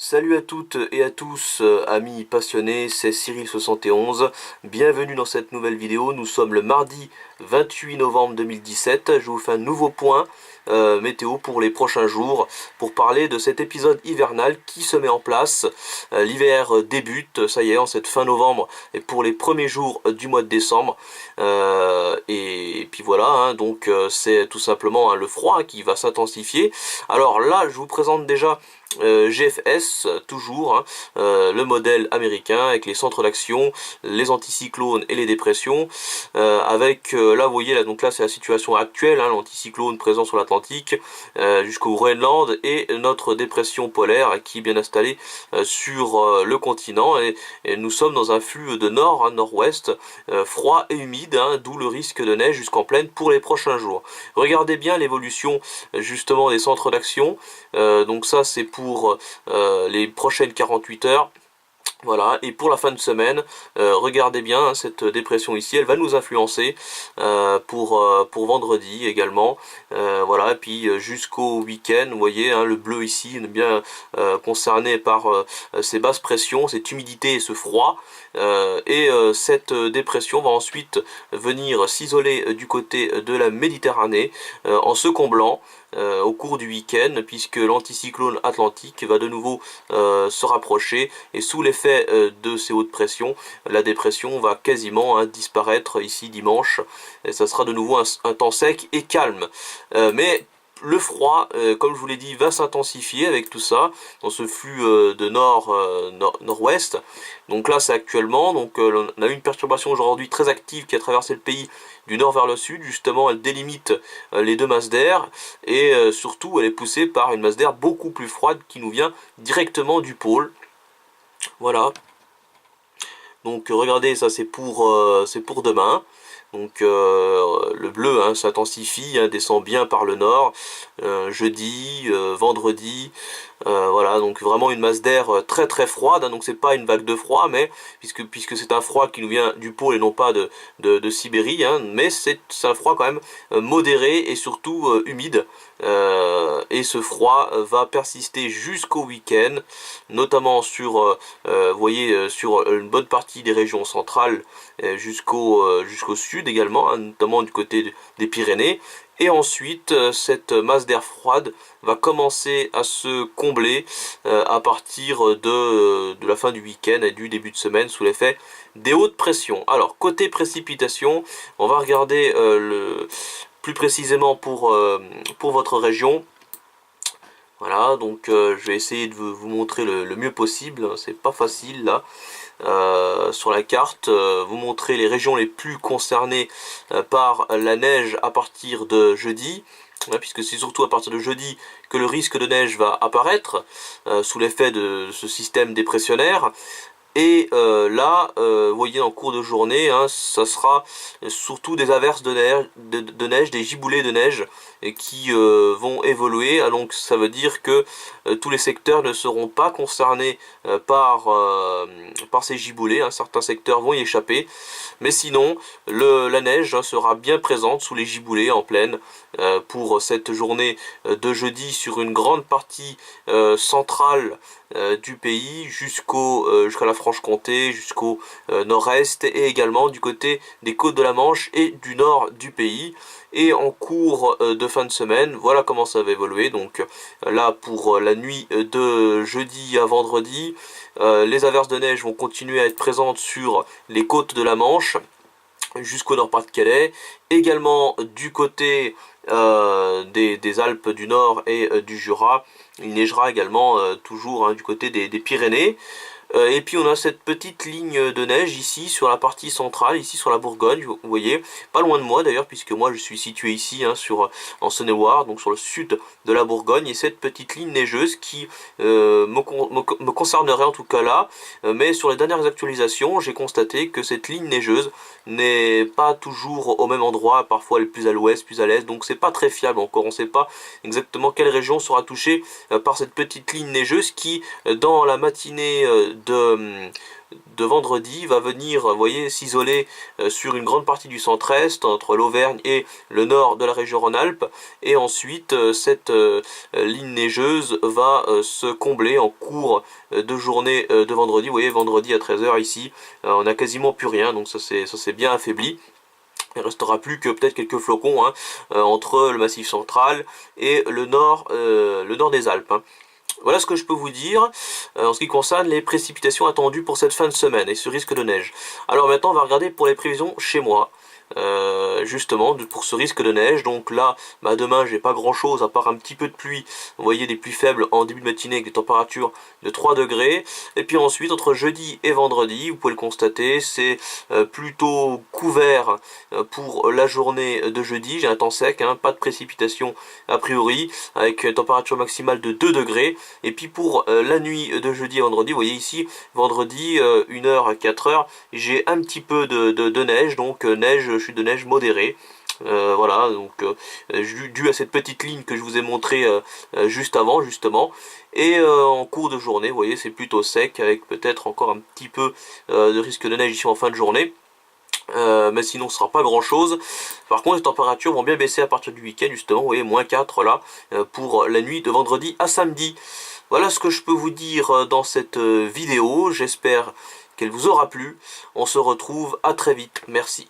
Salut à toutes et à tous, amis passionnés, c'est Cyril71. Bienvenue dans cette nouvelle vidéo. Nous sommes le mardi 28 novembre 2017. Je vous fais un nouveau point météo pour les prochains jours pour parler de cet épisode hivernal qui se met en place. L'hiver débute, ça y est, en cette fin novembre et pour les premiers jours du mois de décembre. Et puis voilà, donc c'est tout simplement le froid qui va s'intensifier. Alors là, je vous présente déjà GFS, toujours, le modèle américain avec les centres d'action, les anticyclones et les dépressions, avec, là vous voyez, là, donc là c'est la situation actuelle, l'anticyclone présent sur l'Atlantique jusqu'au Groenland et notre dépression polaire qui est bien installée sur le continent et nous sommes dans un flux de nord, nord-ouest, froid et humide, d'où le risque de neige jusqu'en plaine pour les prochains jours. Regardez bien l'évolution justement des centres d'action, donc ça c'est pour les prochaines 48 heures. Voilà, et pour la fin de semaine, regardez bien cette dépression ici, elle va nous influencer pour vendredi également. Voilà, et puis jusqu'au week-end, vous voyez, le bleu ici, on est bien concerné par ces basses pressions, cette humidité et ce froid. Cette dépression va ensuite venir s'isoler du côté de la Méditerranée en se comblant au cours du week-end, puisque l'anticyclone atlantique va de nouveau se rapprocher et sous l'effet de ces hautes pressions, la dépression va quasiment disparaître ici dimanche et ça sera de nouveau un temps sec et calme. Mais le froid, comme je vous l'ai dit, va s'intensifier avec tout ça, dans ce flux de nord-ouest. Donc là, c'est actuellement, donc on a eu une perturbation aujourd'hui très active qui a traversé le pays du nord vers le sud. Justement, elle délimite les deux masses d'air et surtout, elle est poussée par une masse d'air beaucoup plus froide qui nous vient directement du pôle. Voilà. Donc regardez, ça c'est pour demain. Donc le bleu s'intensifie, descend bien par le nord, jeudi, vendredi, voilà, donc vraiment une masse d'air très très froide, donc c'est pas une vague de froid, mais puisque c'est un froid qui nous vient du pôle et non pas de Sibérie, mais c'est un froid quand même modéré et surtout humide, et ce froid va persister jusqu'au week-end, notamment sur, vous voyez, sur une bonne partie des régions centrales, jusqu'au sud également, notamment du côté des Pyrénées. Et ensuite, cette masse d'air froide va commencer à se combler à partir de la fin du week-end et du début de semaine sous l'effet des hautes pressions. Alors, côté précipitation, on va regarder plus précisément pour votre région. Voilà, donc je vais essayer de vous montrer le mieux possible, c'est pas facile là. Sur la carte, vous montrer les régions les plus concernées par la neige à partir de jeudi, puisque c'est surtout à partir de jeudi que le risque de neige va apparaître sous l'effet de ce système dépressionnaire. Et là, vous voyez en cours de journée, ça sera surtout des averses de neige, des giboulées de neige qui vont évoluer. Donc ça veut dire que tous les secteurs ne seront pas concernés par ces giboulées. Certains secteurs vont y échapper. Mais sinon, la neige sera bien présente sous les giboulées en plaine pour cette journée de jeudi sur une grande partie centrale du pays jusqu'à la Franche-Comté, jusqu'au nord-est et également du côté des côtes de la Manche et du nord du pays. Et en cours de fin de semaine, voilà comment ça va évoluer. Donc là pour la nuit de jeudi à vendredi, les averses de neige vont continuer à être présentes sur les côtes de la Manche jusqu'au Nord-Pas-de-Calais, également du côté des Alpes du Nord et du Jura. Il neigera également toujours du côté des Pyrénées. Et puis on a cette petite ligne de neige ici sur la partie centrale, ici sur la Bourgogne, vous voyez, pas loin de moi d'ailleurs, puisque moi je suis situé ici en Saône-et-Loire, donc sur le sud de la Bourgogne, et cette petite ligne neigeuse qui me concernerait en tout cas là, mais sur les dernières actualisations, j'ai constaté que cette ligne neigeuse n'est pas toujours au même endroit, parfois elle est plus à l'ouest, plus à l'est, donc c'est pas très fiable encore, on ne sait pas exactement quelle région sera touchée par cette petite ligne neigeuse qui, dans la matinée de vendredi va venir, vous voyez, s'isoler sur une grande partie du centre-est, entre l'Auvergne et le nord de la région Rhône-Alpes, et ensuite cette ligne neigeuse va se combler en cours de journée de vendredi. Vous voyez, vendredi à 13 h ici, on n'a quasiment plus rien, donc ça s'est bien affaibli. Il ne restera plus que peut-être quelques flocons entre le Massif central et le nord des Alpes. Voilà ce que je peux vous dire en ce qui concerne les précipitations attendues pour cette fin de semaine et ce risque de neige. Alors maintenant on va regarder pour les prévisions chez moi. Justement pour ce risque de neige. Donc là demain j'ai pas grand chose à part un petit peu de pluie, vous voyez, des pluies faibles en début de matinée avec des températures de 3 degrés, et puis ensuite entre jeudi et vendredi, vous pouvez le constater, c'est plutôt couvert pour la journée de jeudi. J'ai un temps sec, pas de précipitation a priori, avec une température maximale de 2 degrés, et puis pour la nuit de jeudi et vendredi, vous voyez ici, vendredi 1h à 4h, j'ai un petit peu de neige, donc chute de neige modérée. Voilà, donc dû à cette petite ligne que je vous ai montré juste avant, justement. Et en cours de journée, vous voyez, c'est plutôt sec, avec peut-être encore un petit peu de risque de neige ici en fin de journée. Mais sinon ce sera pas grand chose. Par contre les températures vont bien baisser à partir du week-end, justement, vous voyez, -4 là pour la nuit de vendredi à samedi. Voilà ce que je peux vous dire dans cette vidéo, j'espère qu'elle vous aura plu. On se retrouve à très vite, merci.